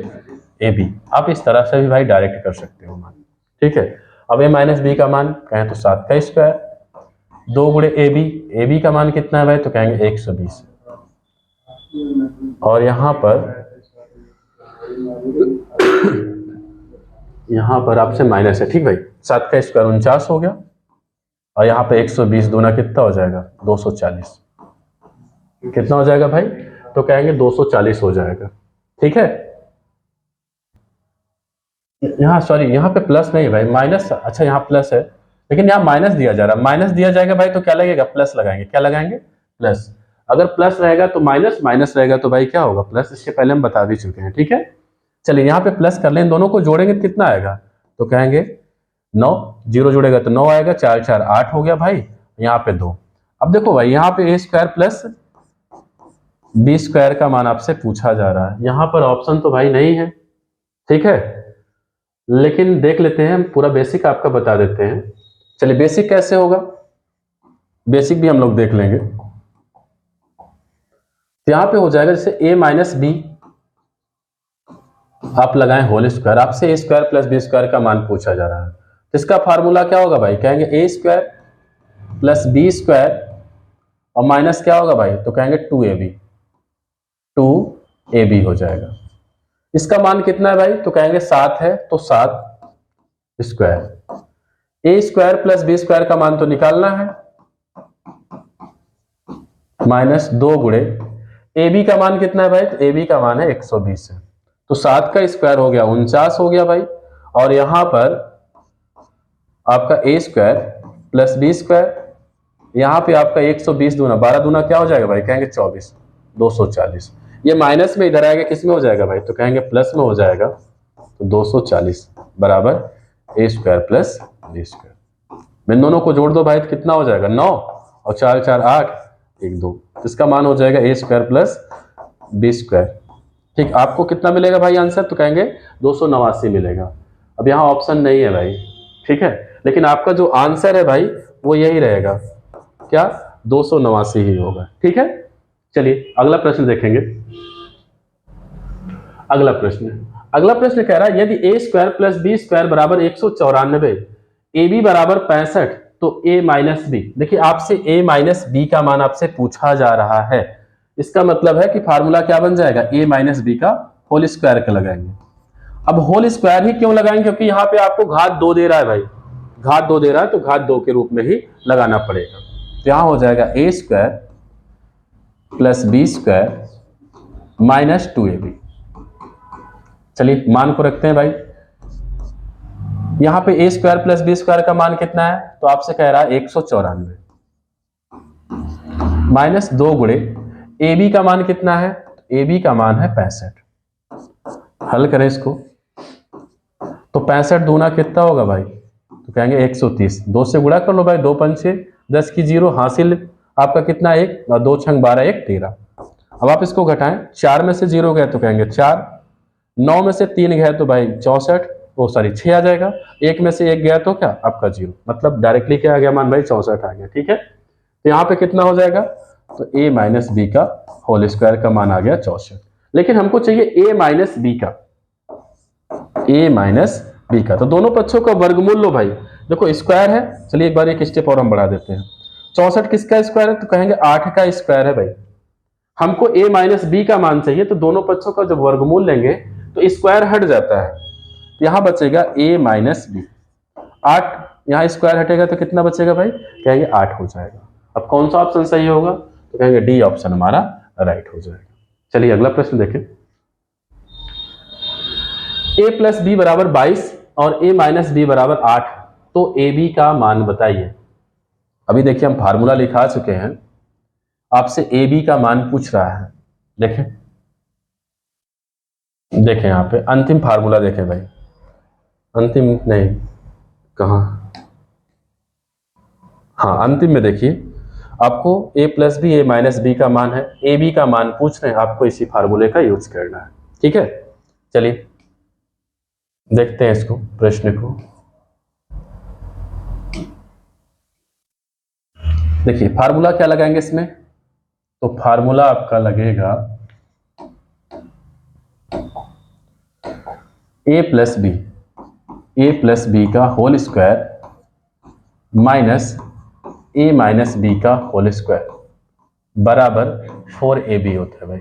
ए बी। आप इस तरह से भी भाई डायरेक्ट कर सकते हो मान, ठीक है। अब a माइनस बी का मान कहें तो 7 का स्क्वायर, 2 गुणे ए बी का मान कितना है भाई, तो कहेंगे 120, और यहाँ पर आपसे माइनस है, ठीक भाई। 7 का स्क्वायर 49 हो गया, और यहाँ पे 120 दूना कितना हो जाएगा 240, कितना हो जाएगा भाई, तो कहेंगे 240 हो जाएगा, ठीक है। यहाँ सॉरी यहाँ पे प्लस नहीं भाई, माइनस, अच्छा यहाँ प्लस है, लेकिन यहाँ माइनस दिया जा रहा है। माइनस दिया जाएगा भाई तो क्या लगेगा, प्लस लगाएंगे, क्या लगाएंगे प्लस। अगर प्लस रहेगा तो माइनस, माइनस रहेगा तो भाई क्या होगा प्लस, इसके पहले हम बता भी चुके हैं, ठीक है। चलिए यहाँ पे प्लस कर लें, इन दोनों को जोड़ेंगे तो कितना आएगा, तो कहेंगे 9, 0 जुड़ेगा तो 9 आएगा, 4 4 8 हो गया भाई, यहाँ पे 2। अब देखो भाई यहाँ पे A square plus B square का मान आपसे पूछा जा रहा है। यहाँ पर ऑप्शन तो भाई नहीं है, ठीक है, लेकिन देख लेते हैं, पूरा बेसिक आपका बता देते हैं। चलिए बेसिक कैसे होगा, बेसिक भी हम लोग देख लेंगे। तो यहाँ पे हो जाएगा जैसे a माइनस बी आप लगाएं होल स्क्वायर, आपसे ए स्क्वायर प्लस बी स्क्वायर का मान पूछा जा रहा है, तो इसका फार्मूला क्या होगा भाई, कहेंगे A square plus B square, और माइनस क्या होगा भाई, तो कहेंगे 2ab हो जाएगा। इसका मान कितना है भाई, तो कहेंगे 7 है, तो 7 स्क्वायर, ए स्क्वायर प्लस बी स्क्वायर का मान तो निकालना है, माइनस 2 गुणे ए बी का मान कितना है भाई, तो ए बी का मान है 120 है, तो 7 का स्क्वायर हो गया 49 हो गया भाई, और यहां पर आपका ए स्क्वायर प्लस बी स्क्वायर, यहां पे आपका 120 दूना 12 दूना क्या हो जाएगा भाई, कहेंगे 24, 240। ये माइनस में इधर आएगा, किस में हो जाएगा भाई, तो कहेंगे प्लस में हो जाएगा, तो 240 बराबर ए स्क्वायर प्लस बी स्क्वायर। इन दोनों को जोड़ दो भाई तो कितना हो जाएगा 9, और 4 4 8 1 2, इसका मान हो जाएगा A square plus B square. ठीक, आपको कितना मिलेगा भाई आंसर, तो कहेंगे 289 मिलेगा। अब यहाँ ऑप्शन नहीं है भाई, ठीक है, लेकिन आपका जो आंसर है भाई वो यही रहेगा, क्या 289 ही होगा, ठीक है। चलिए अगला प्रश्न देखेंगे। अगला प्रश्न कह रहा है यदि ए स्क्वायर प्लस बी स्क्वायर बराबर 194, ए बी बराबर 65, तो a माइनस बी, देखिए आपसे a माइनस बी का मान आपसे पूछा जा रहा है, इसका मतलब है कि फार्मूला क्या बन जाएगा, a माइनस बी का होल स्क्वायर का लगाएंगे। अब होल स्क्वायर ही क्यों लगाएंगे, क्योंकि यहाँ पे आपको घात 2 दे रहा है भाई, घात 2 दे रहा है तो घात 2 के रूप में ही लगाना पड़ेगा। तो यहाँ हो जाएगा a square plus B square minus 2ab। चलिए मान को रखते हैं भाई, यहां पे A square plus B square का मान कितना है, तो आपसे कह रहा है 194 माइनस 2 गुणे ए बी का मान कितना है, ए बी का मान है 65। हल करें इसको तो 65 दूना कितना होगा भाई, तो कहेंगे 130, 2 से गुणा कर लो भाई, 2 पंचे 10 की 0, हासिल आपका कितना 1, और 2 छंग 12 1 13। अब आप इसको घटाएं, 4 में से 0 गए तो कहेंगे 4, 9 में से 3 गए तो भाई 64, वो सॉरी 6 आ जाएगा, 1 में से 1 गया तो क्या आपका 0, मतलब डायरेक्टली क्या आ गया मान भाई 64 आ गया, ठीक है। तो यहाँ पे कितना हो जाएगा, तो a माइनस बी का होल स्क्वायर का मान आ गया 64, लेकिन हमको चाहिए a माइनस बी का, a माइनस बी का, तो दोनों पक्षों का वर्गमूल लो भाई, देखो स्क्वायर है, चलिए एक बार एक स्टेप और हम बढ़ा देते हैं। 64 किसका स्क्वायर है, तो कहेंगे 8 का स्क्वायर है भाई। हमको a माइनस बी का मान चाहिए, तो दोनों पक्षों का जब वर्गमूल लेंगे तो स्क्वायर हट जाता है, तो यहां बचेगा a माइनस बी। 8 यहाँ स्क्वायर हटेगा तो कितना बचेगा भाई, कहेंगे 8 हो जाएगा। अब कौन सा ऑप्शन सही होगा, तो कहेंगे डी ऑप्शन हमारा राइट हो जाएगा। चलिए अगला प्रश्न देखें। a प्लस बी बराबर 22 और a माइनस बी बराबर 8, तो ए बी का मान बताइए। अभी देखिए हम फार्मूला लिखा चुके हैं, आपसे ए बी का मान पूछ रहा है। देखें देखें यहाँ पे अंतिम फार्मूला देखें भाई, अंतिम नहीं, कहाँ, हाँ अंतिम में देखिए, आपको a plus B, A minus B का मान है, ए बी का मान पूछ रहे हैं, आपको इसी फार्मूले का यूज करना है। ठीक है, चलिए देखते हैं इसको, प्रश्न को। देखिए फार्मूला क्या लगाएंगे इसमें, तो फार्मूला आपका लगेगा a प्लस बी का whole square minus a minus B का होल स्क्वायर बराबर 4ab होता है भाई।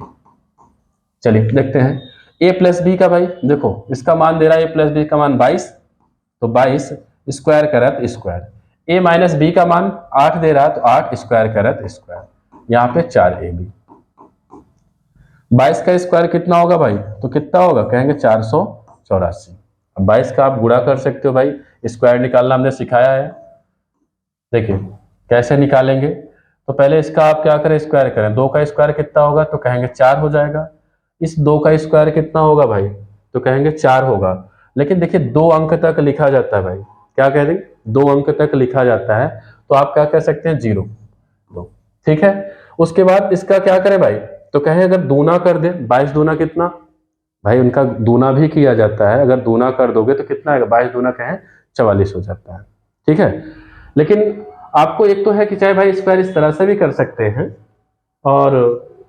चलिए देखते हैं a प्लस बी का, भाई देखो इसका मान दे रहा है a प्लस बी का मान 22, तो 22 स्क्वायर करत स्क्वायर, a माइनस बी का मान 8 दे रहा है, तो 8 स्क्वायर करत स्क्वायर, यहाँ पे 4ab। 22 का स्क्वायर कितना होगा भाई, तो कितना होगा, कहेंगे 484। अब 22 का आप गुणा कर सकते हो भाई, स्क्वायर निकालना हमने सिखाया है। देखिए कैसे निकालेंगे, तो पहले इसका आप क्या करें, स्क्वायर करें। 2 का स्क्वायर कितना होगा, तो कहेंगे 4 हो जाएगा। इस 2 का स्क्वायर कितना होगा भाई, तो कहेंगे 4 होगा। लेकिन देखिए 2 अंक तक लिखा जाता है भाई, क्या कह देंगे, 2 अंक तक लिखा जाता है, तो आप क्या कह सकते हैं, 0 2। ठीक है, उसके बाद इसका क्या करें भाई, तो कहें अगर दूना कर दे, 22 दूना कितना भाई, उनका दूना भी किया जाता है, अगर दूना कर दोगे तो कितना आएगा, 22 दूना कहें 44 हो जाता है। ठीक है, लेकिन आपको एक तो है कि चाहे भाई स्क्वायर इस तरह से भी कर सकते हैं, और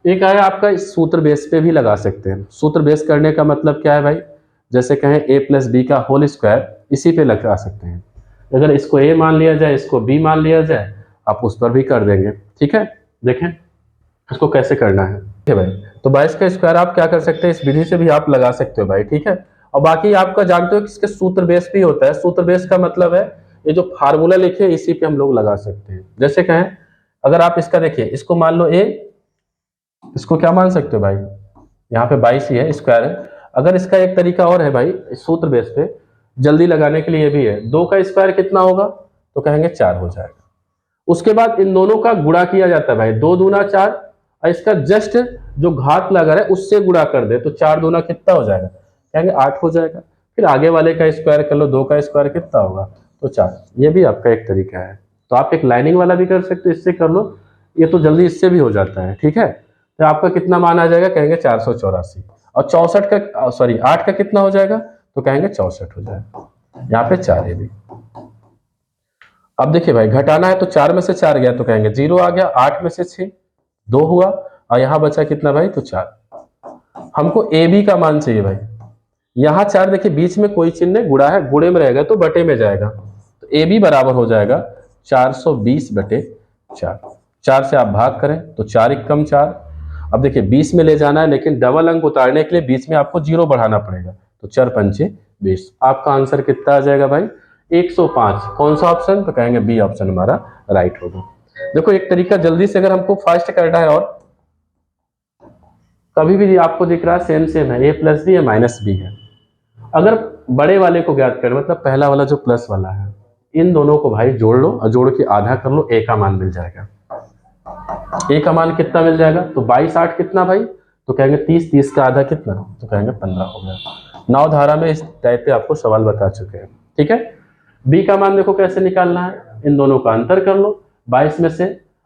एक है आपका इस सूत्र बेस पे भी लगा सकते हैं। सूत्र बेस करने का मतलब क्या है भाई, जैसे कहें a प्लस बी का होल स्क्वायर, इसी पे लगा सकते हैं। अगर इसको a मान लिया जाए, इसको b मान लिया जाए, आप उस पर भी कर देंगे। ठीक है, देखें इसको कैसे करना है। ठीक है भाई, तो 22 का स्क्वायर आप क्या कर सकते हैं, इस विधि से भी आप लगा सकते हो भाई। ठीक है, और बाकी आपका जानते हो कि इसके सूत्र बेस भी होता है। सूत्र बेस का मतलब है ये जो फार्मूला लिखे इसी पे हम लोग लगा सकते हैं। जैसे कहें अगर आप इसका देखिए, इसको मान लो a, इसको क्या मान सकते हो भाई, यहाँ पे 22 ही है, स्क्वायर है। अगर इसका एक तरीका और है भाई, सूत्र बेस पे जल्दी लगाने के लिए भी है। 2 का स्क्वायर कितना होगा, तो कहेंगे 4 हो जाएगा। उसके बाद इन दोनों का गुणा किया जाता है भाई, 2 दूना 4, और इसका जस्ट जो घात लगा है उससे गुणा कर दे, तो 4 दूना कितना हो जाएगा, कहेंगे 8 हो जाएगा। फिर आगे वाले का स्क्वायर कर लो, 2 का स्क्वायर कितना होगा, तो 4। ये भी आपका एक तरीका है। तो आप एक लाइनिंग वाला भी कर सकते हो, इससे कर लो, ये तो जल्दी इससे भी हो जाता है। ठीक है, तो आपका कितना मान आ जाएगा, कहेंगे 484, और 64 का सॉरी 8 का कितना हो जाएगा, तो कहेंगे 64 हो जाएगा। यहाँ पे 4 है भी। अब देखिए भाई घटाना है, तो 4 में से 4 गया तो कहेंगे 0 आ गया, 8 में से 6 2 हुआ, और यहाँ बचा कितना भाई, तो 4। हमको ए बी का मान चाहिए भाई। यहाँ 4 देखिए बीच में कोई चिन्ह नहीं, गुणा है, गुणे में रहेगा तो बटे में जाएगा, तो ए बी बराबर हो जाएगा 420 बटे 4। 4 से आप भाग करें तो 4 एकम 4। अब देखिए 20 में ले जाना है, लेकिन डबल अंक उतारने के लिए बीच में आपको 0 बढ़ाना पड़ेगा, तो 4 पंचे 20। आपका आंसर कितना आ जाएगा भाई, 105। कौन सा ऑप्शन, तो कहेंगे बी ऑप्शन हमारा राइट होगा। देखो एक तरीका जल्दी से अगर हमको फास्ट करना है, और कभी भी आपको दिख रहा है सेम सेम है, a प्लस बी है माइनस बी है। अगर बड़े वाले को ज्ञात करें, मतलब पहला वाला जो प्लस वाला है, इन दोनों को भाई जोड़ लो, और जोड़ के आधा कर लो, a का मान मिल जाएगा। a का मान कितना मिल जाएगा, तो 22 8 कितना भाई, तो कहेंगे 30, 30 का आधा कितना, तो कहेंगे 15 हो गया। 9 धारा में इस टाइप पे आपको सवाल बता चुके हैं। ठीक है, b का मान देखो कैसे निकालना है, इन दोनों का अंतर कर लो, 22 में से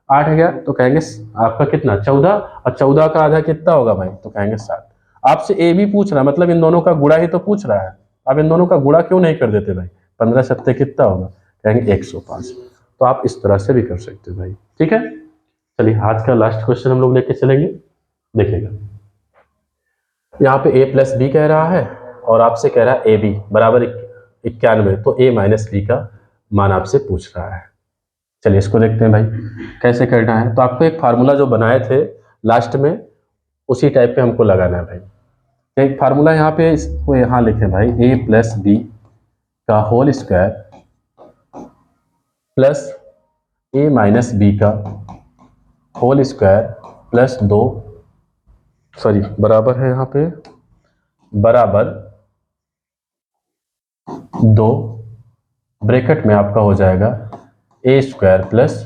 8 गया तो कहेंगे आपका कितना 14, और 14 का आधा कितना होगा भाई, तो कहेंगे 7। आपसे ए भी पूछ रहा है, मतलब इन दोनों का गुणा ही तो पूछ रहा है। आप इन दोनों का गुणा क्यों नहीं कर देते भाई, 15 सत्ते कितना होगा, कहेंगे 105। तो आप इस तरह से भी कर सकते हो भाई। ठीक है, चलिए आज का लास्ट क्वेश्चन हम लोग लेके चलेंगे। देखिएगा यहाँ पे a प्लस बी कह रहा है, और आपसे कह रहा है ए बी बराबर 91, तो a माइनस बी का मान आपसे पूछ रहा है। चलिए इसको देखते हैं भाई कैसे करना है। तो आपको एक फार्मूला जो बनाए थे लास्ट में उसी टाइप पे हमको लगाना है भाई। तो एक फार्मूला यहाँ पे इसको यहाँ लिखे भाई, a प्लस बी का whole square plus a minus B का होल स्क्वायर प्लस 2 बराबर है यहाँ पे, बराबर 2 ब्रैकेट में आपका हो जाएगा a square plus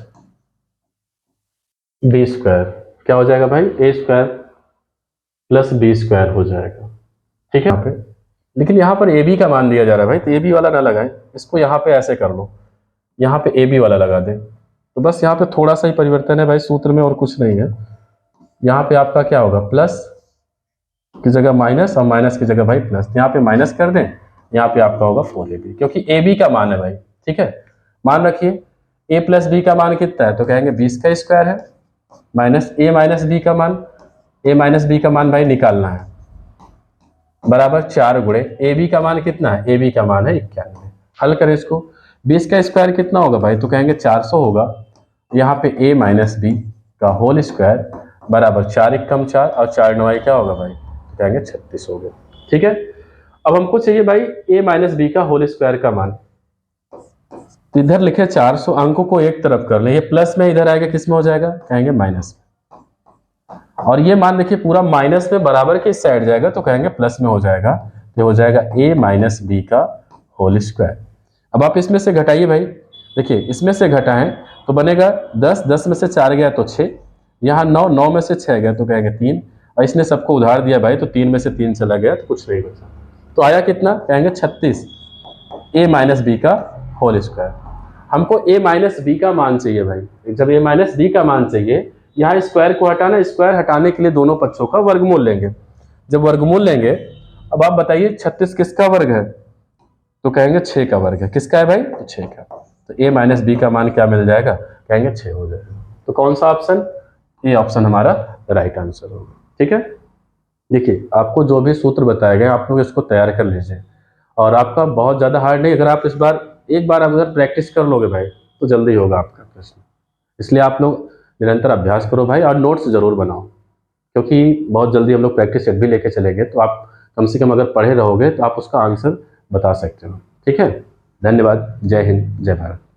B square. क्या हो जाएगा भाई, a square plus B square हो जाएगा। ठीक है यहाँ पे, लेकिन यहाँ पर ए बी का मान दिया जा रहा है भाई, तो ए बी वाला ना लगाएं, इसको यहाँ पे ऐसे कर लो, यहाँ पे ए बी वाला लगा दें। तो बस यहाँ पे थोड़ा सा ही परिवर्तन है भाई सूत्र में, और कुछ नहीं है। यहाँ पे आपका क्या होगा, प्लस की जगह माइनस और माइनस की जगह भाई प्लस, यहाँ पे माइनस कर दें, यहाँ पे आपका होगा 4ab, क्योंकि ए बी का मान है भाई। ठीक है, मान रखिए a प्लस बी का मान कितना है, तो कहेंगे 20 का स्क्वायर है, माइनस a माइनस बी का मान, a माइनस बी का मान भाई निकालना है, बराबर 4 गुणे ए बी का मान कितना है, ए बी का मान है 91। हल करें इसको, 20 का स्क्वायर कितना होगा भाई, तो कहेंगे 400 होगा। यहाँ पे a माइनस बी का होल स्क्वायर बराबर 4 एकम 4 और 4 नवाई क्या होगा भाई, तो कहेंगे 36 हो गया। ठीक है, अब हमको चाहिए भाई a माइनस बी का होल स्क्वायर का मान। तो इधर लिखे 400, अंकों को एक तरफ कर ले, ये प्लस में इधर आएगा किस में हो जाएगा, कहेंगे माइनस में। और ये मान देखिए पूरा माइनस में बराबर के साइड जाएगा, तो कहेंगे प्लस में हो जाएगा, ये हो जाएगा a माइनस बी का होल स्क्वायर। अब आप इसमें से घटाइए भाई, देखिए इसमें से घटाएं तो बनेगा 10, 10 में से 4 गया तो 6, यहाँ 9, 9 में से 6 गया तो कहेंगे 3, और इसने सबको उधार दिया भाई, तो 3 में से 3 चला गया तो कुछ नहीं बचा, तो आया कितना, कहेंगे 36 a माइनस बी का होल स्क्वायर। हमको a माइनस बी का मान चाहिए भाई, जब a माइनस बी का मान चाहिए, यहाँ स्क्वायर को हटाना, स्क्वायर हटाने के लिए दोनों पक्षों का वर्गमूल लेंगे। जब वर्गमूल लेंगे, अब आप बताइए 36 किसका वर्ग है, तो कहेंगे 6 का वर्ग है। किसका है भाई, तो 6 का। तो a माइनस बी का मान क्या मिल जाएगा, कहेंगे 6 हो जाएगा। तो कौन सा ऑप्शन, ये ऑप्शन हमारा राइट आंसर होगा। ठीक है, देखिए आपको जो भी सूत्र बताए गए आप लोग इसको तैयार कर लीजिए, और आपका बहुत ज़्यादा हार्ड नहीं, अगर आप इस बार एक बार अगर प्रैक्टिस कर लोगे भाई तो जल्दी होगा आपका प्रश्न। इसलिए आप लोग निरंतर अभ्यास करो भाई, और नोट्स जरूर बनाओ, क्योंकि बहुत जल्दी हम लोग प्रैक्टिस सेट भी लेके चलेंगे, तो आप कम से कम अगर पढ़े रहोगे तो आप उसका आंसर बता सकते हो। ठीक है, धन्यवाद, जय हिंद, जय भारत।